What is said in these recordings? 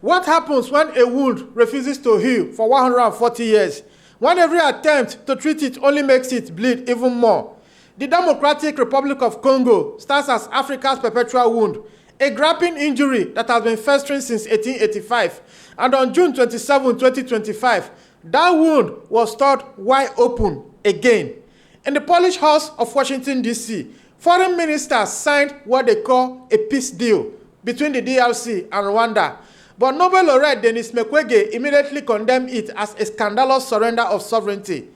What happens when a wound refuses to heal for 140 years? When every attempt to treat it only makes it bleed even more? The Democratic Republic of Congo stands as Africa's perpetual wound, a grappling injury that has been festering since 1885. And on June 27, 2025, that wound was torn wide open again. In the Polish House of Washington, D.C., foreign ministers signed what they call a peace deal between the DRC and Rwanda. But Nobel laureate Denis Mukwege immediately condemned it as a scandalous surrender of sovereignty.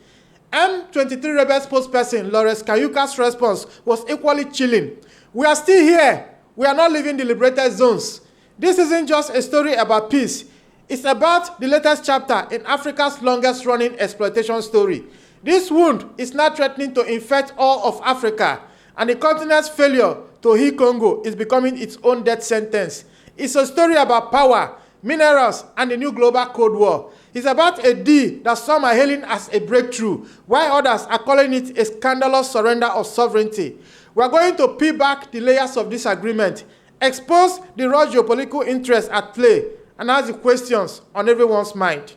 M23 rebel spokesperson Lawrence Kayuka's response was equally chilling. We are still here. We are not leaving the liberated zones. This isn't just a story about peace. It's about the latest chapter in Africa's longest-running exploitation story. This wound is now threatening to infect all of Africa, and the continent's failure to heal Congo is becoming its own death sentence. It's a story about power, minerals, and the new global Cold War. It's about a deal that some are hailing as a breakthrough, while others are calling it a scandalous surrender of sovereignty. We are going to peel back the layers of this agreement, expose the raw geopolitical interests at play, and ask the questions on everyone's mind.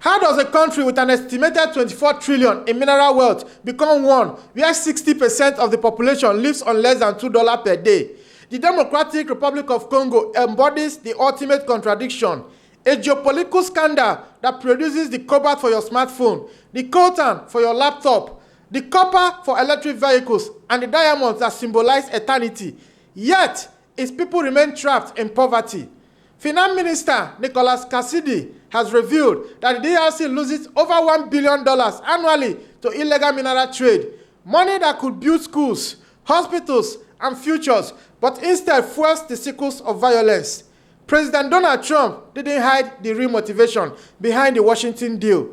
How does a country with an estimated 24 trillion in mineral wealth become one where 60% of the population lives on less than $2 per day? The Democratic Republic of Congo embodies the ultimate contradiction, a geopolitical scandal that produces the cobalt for your smartphone, the coltan for your laptop, the copper for electric vehicles, and the diamonds that symbolize eternity. Yet, its people remain trapped in poverty. Finance Minister Nicolas Cassidy has revealed that the DRC loses over $1 billion annually to illegal mineral trade, money that could build schools, hospitals, and futures, but instead fuels the cycles of violence. President Donald Trump didn't hide the real motivation behind the Washington deal,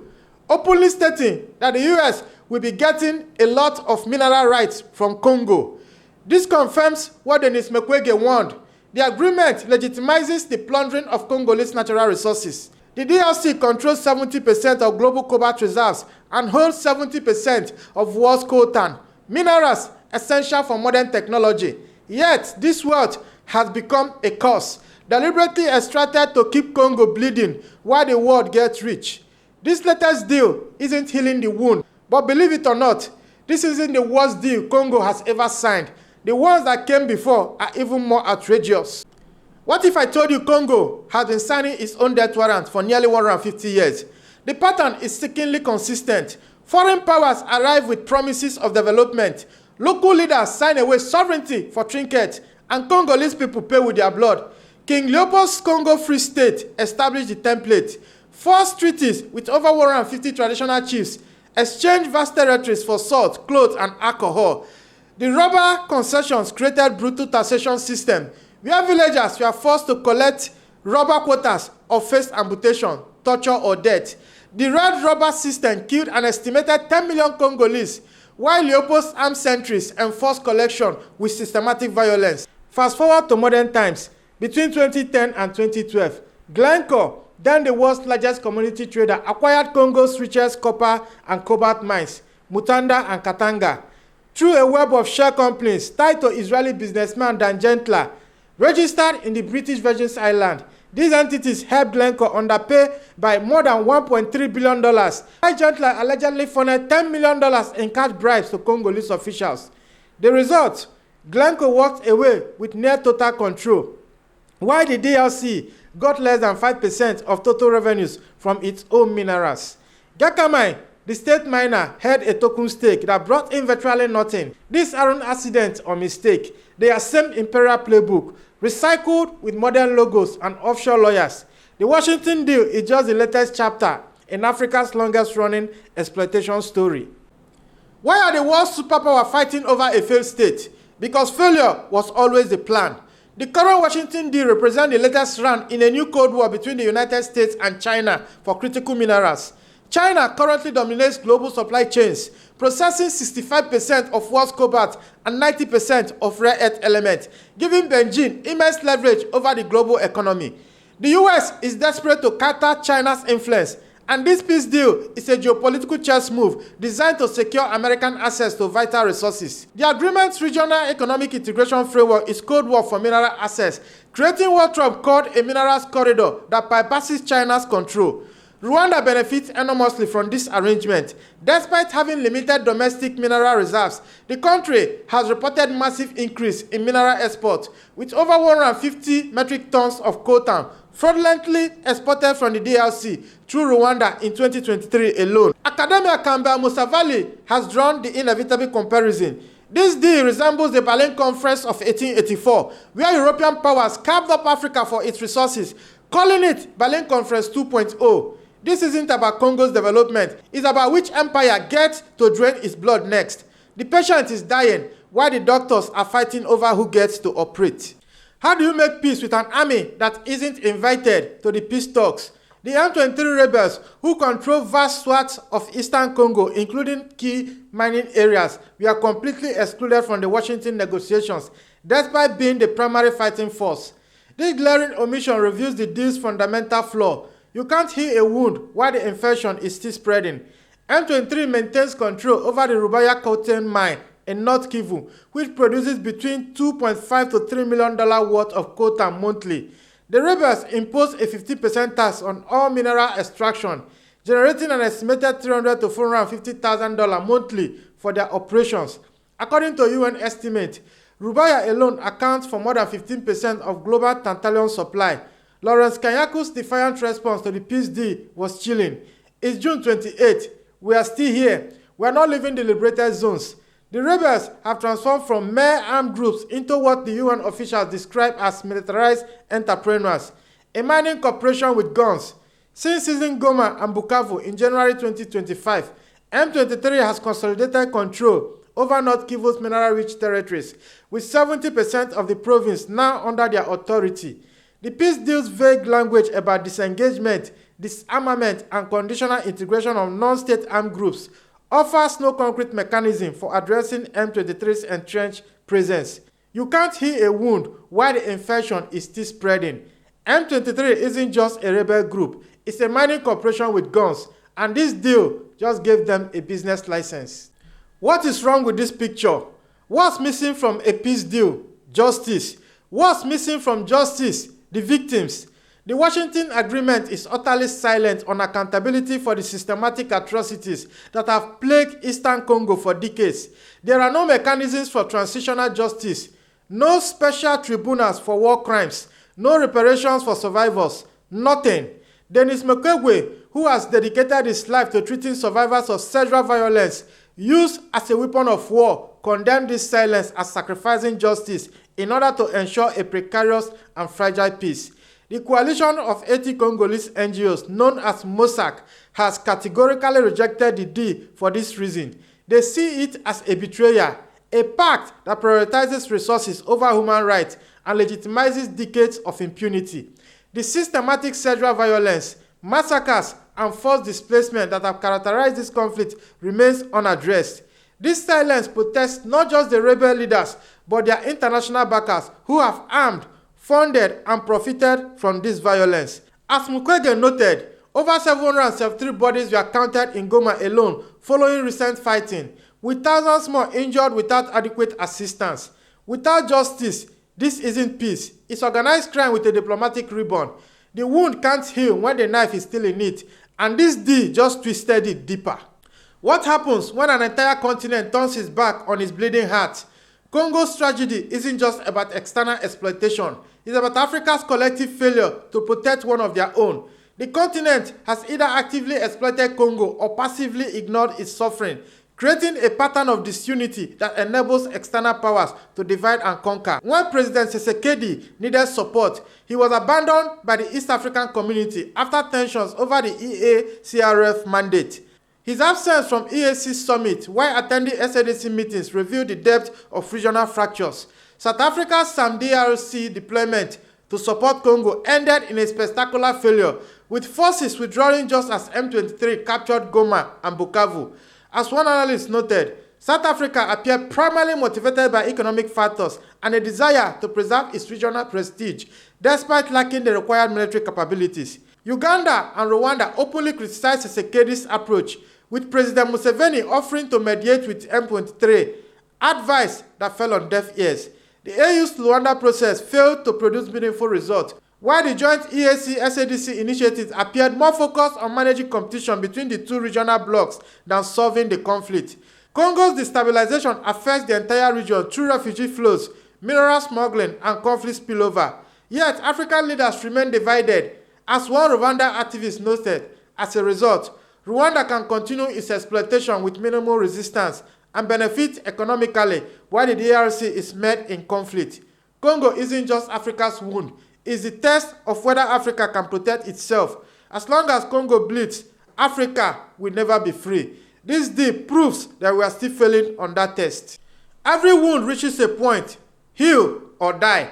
openly stating that the U.S. will be getting a lot of mineral rights from Congo. This confirms what Denis Mukwege warned. The agreement legitimizes the plundering of Congolese natural resources. The DRC controls 70% of global cobalt reserves and holds 70% of world's coltan, minerals essential for modern technology. Yet, this wealth has become a curse, deliberately extracted to keep Congo bleeding while the world gets rich. This latest deal isn't healing the wound, but believe it or not, this isn't the worst deal Congo has ever signed. The ones that came before are even more outrageous. What if I told you Congo has been signing its own death warrant for nearly 150 years? The pattern is sickeningly consistent. Foreign powers arrive with promises of development. Local leaders sign away sovereignty for trinkets, and Congolese people pay with their blood. King Leopold's Congo Free State established the template. Forced treaties with over 150 traditional chiefs exchanged vast territories for salt, clothes, and alcohol. The rubber concessions created brutal taxation system where villagers were forced to collect rubber quotas or face amputation, torture, or death. The red rubber system killed an estimated 10 million Congolese, while Leopold's armed sentries enforced collection with systematic violence. Fast forward to modern times. Between 2010 and 2012, Glencore, then the world's largest commodity trader, acquired Congo's richest copper and cobalt mines, Mutanda and Katanga, through a web of shell companies tied to Israeli businessman Dan Gentler, registered in the British Virgin Islands. These entities helped Glencore underpay by more than $1.3 billion, while Gentler allegedly funneled $10 million in cash bribes to Congolese officials. The result, Glencore walked away with near total control, while the DRC got less than 5% of total revenues from its own minerals. Gakamai, the state miner, held a token stake that brought in virtually nothing. These aren't accidents or mistake. They are same imperial playbook, recycled with modern logos and offshore lawyers. The Washington deal is just the latest chapter in Africa's longest-running exploitation story. Why are the world's superpower fighting over a failed state? Because failure was always the plan. The current Washington deal represents the latest round in a new Cold War between the United States and China for critical minerals. China currently dominates global supply chains, processing 65% of world's cobalt and 90% of rare earth elements, giving Beijing immense leverage over the global economy. The US is desperate to counter China's influence And this peace deal is a geopolitical chess move designed to secure American access to vital resources. The agreement's regional economic integration framework is code word for mineral access, creating what Trump called a minerals corridor that bypasses China's control. Rwanda benefits enormously from this arrangement. Despite having limited domestic mineral reserves, the country has reported massive increase in mineral exports, with over 150 metric tons of coltan fraudulently exported from the DRC through Rwanda in 2023 alone. Academia Campbell Musavali has drawn the inevitable comparison. This deal resembles the Berlin Conference of 1884, where European powers carved up Africa for its resources, calling it Berlin Conference 2.0. This isn't about Congo's development, it's about which empire gets to drain its blood next. The patient is dying, while the doctors are fighting over who gets to operate. How do you make peace with an army that isn't invited to the peace talks? The M23 rebels, who control vast swaths of eastern Congo, including key mining areas, were completely excluded from the Washington negotiations, despite being the primary fighting force. This glaring omission reveals the deal's fundamental flaw. You can't heal a wound while the infection is still spreading. M23 maintains control over the Rubaya coltan mine in North Kivu, which produces between $2.5 to $3 million worth of coltan monthly. The rebels impose a 50% tax on all mineral extraction, generating an estimated $300,000 to $450,000 monthly for their operations. According to UN estimate, Rubaya alone accounts for more than 15% of global tantalum supply. Lawrence Kanyaku's defiant response to the peace deal was chilling. It's June 28. We are still here. We are not leaving the liberated zones. The rebels have transformed from mere armed groups into what the UN officials describe as militarized entrepreneurs, a mining corporation with guns. Since seizing Goma and Bukavu in January 2025, M23 has consolidated control over North Kivu's mineral-rich territories, with 70% of the province now under their authority. The peace deal's vague language about disengagement, disarmament, and conditional integration of non-state armed groups offers no concrete mechanism for addressing M23's entrenched presence. You can't heal a wound while the infection is still spreading. M23 isn't just a rebel group, it's a mining corporation with guns, and this deal just gave them a business license. What is wrong with this picture? What's missing from a peace deal? Justice. What's missing from justice? The victims. The Washington Agreement is utterly silent on accountability for the systematic atrocities that have plagued Eastern Congo for decades. There are no mechanisms for transitional justice, no special tribunals for war crimes, no reparations for survivors, nothing. Denis Mukwege, who has dedicated his life to treating survivors of sexual violence used as a weapon of war, condemned this silence as sacrificing justice in order to ensure a precarious and fragile peace. The coalition of 80 Congolese NGOs, known as MOSAC, has categorically rejected the deal for this reason. They see it as a betrayal, a pact that prioritizes resources over human rights and legitimizes decades of impunity. The systematic sexual violence, massacres, and forced displacement that have characterized this conflict remains unaddressed. This silence protests not just the rebel leaders, but their international backers who have armed, funded, and profited from this violence. As Mukwege noted, over 773 bodies were counted in Goma alone following recent fighting, with thousands more injured without adequate assistance. Without justice, this isn't peace. It's organized crime with a diplomatic ribbon. The wound can't heal when the knife is still in it, and this deal just twisted it deeper. What happens when an entire continent turns its back on its bleeding heart? Congo's tragedy isn't just about external exploitation. It's about Africa's collective failure to protect one of their own. The continent has either actively exploited Congo or passively ignored its suffering, creating a pattern of disunity that enables external powers to divide and conquer. When President Tshisekedi needed support, he was abandoned by the East African community after tensions over the EACRF mandate. His absence from EAC summit while attending SADC meetings revealed the depth of regional fractures. South Africa's DRC deployment to support Congo ended in a spectacular failure, with forces withdrawing just as M23 captured Goma and Bukavu. As one analyst noted, South Africa appeared primarily motivated by economic factors and a desire to preserve its regional prestige, despite lacking the required military capabilities. Uganda and Rwanda openly criticized Tshisekedi's approach, with President Museveni offering to mediate with M23, advice that fell on deaf ears. The AU's Rwanda process failed to produce meaningful results, while the joint EAC-SADC initiatives appeared more focused on managing competition between the two regional blocs than solving the conflict. Congo's destabilization affects the entire region through refugee flows, mineral smuggling, and conflict spillover. Yet, African leaders remain divided. As one Rwanda activist noted, as a result, Rwanda can continue its exploitation with minimal resistance and benefit economically, while the DRC is mired in conflict. Congo isn't just Africa's wound, it's the test of whether Africa can protect itself. As long as Congo bleeds, Africa will never be free. This deal proves that we are still failing on that test. Every wound reaches a point, heal or die.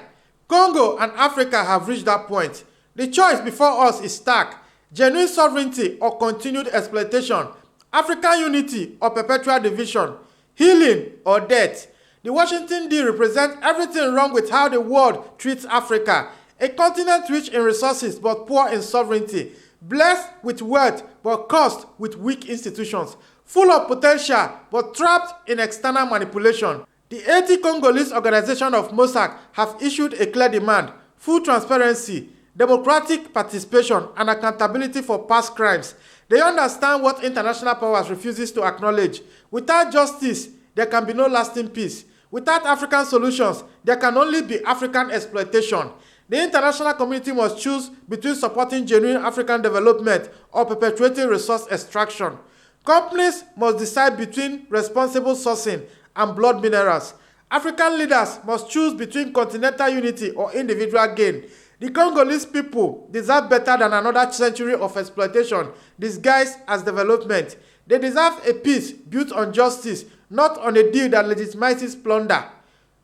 Congo and Africa have reached that point. The choice before us is stark: genuine sovereignty or continued exploitation, African unity or perpetual division, healing or death. The Washington deal represents everything wrong with how the world treats Africa, a continent rich in resources but poor in sovereignty, blessed with wealth but cursed with weak institutions, full of potential but trapped in external manipulation. The 80 Congolese organization of Mossack have issued a clear demand: full transparency, democratic participation, and accountability for past crimes. They understand what international powers refuses to acknowledge. Without justice, there can be no lasting peace. Without African solutions, there can only be African exploitation. The international community must choose between supporting genuine African development or perpetuating resource extraction. Companies must decide between responsible sourcing and blood minerals. African leaders must choose between continental unity or individual gain. The Congolese people deserve better than another century of exploitation disguised as development. They deserve a peace built on justice, not on a deal that legitimizes plunder.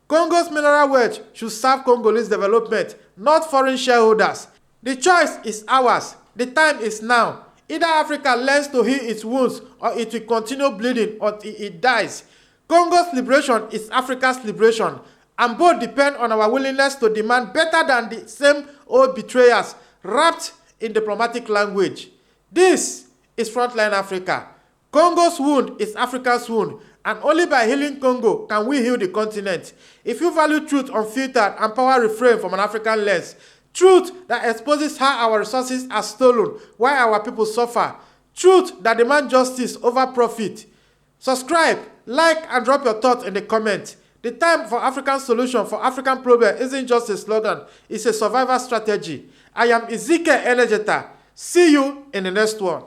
Congo's mineral wealth should serve Congolese development, not foreign shareholders. The choice is ours. The time is now. Either Africa learns to heal its wounds or it will continue bleeding until it dies. Congo's liberation is Africa's liberation, and both depend on our willingness to demand better than the same old betrayers wrapped in diplomatic language. This is Frontline Africa. Congo's wound is Africa's wound, and only by healing Congo can we heal the continent. If you value truth unfiltered and power reframed from an African lens, truth that exposes how our resources are stolen while our people suffer, truth that demands justice over profit. Subscribe, like, and drop your thoughts in the comments. The time for African solution for African problem isn't just a slogan, it's a survival strategy. I am Ezekiel Enejeta. See you in the next one.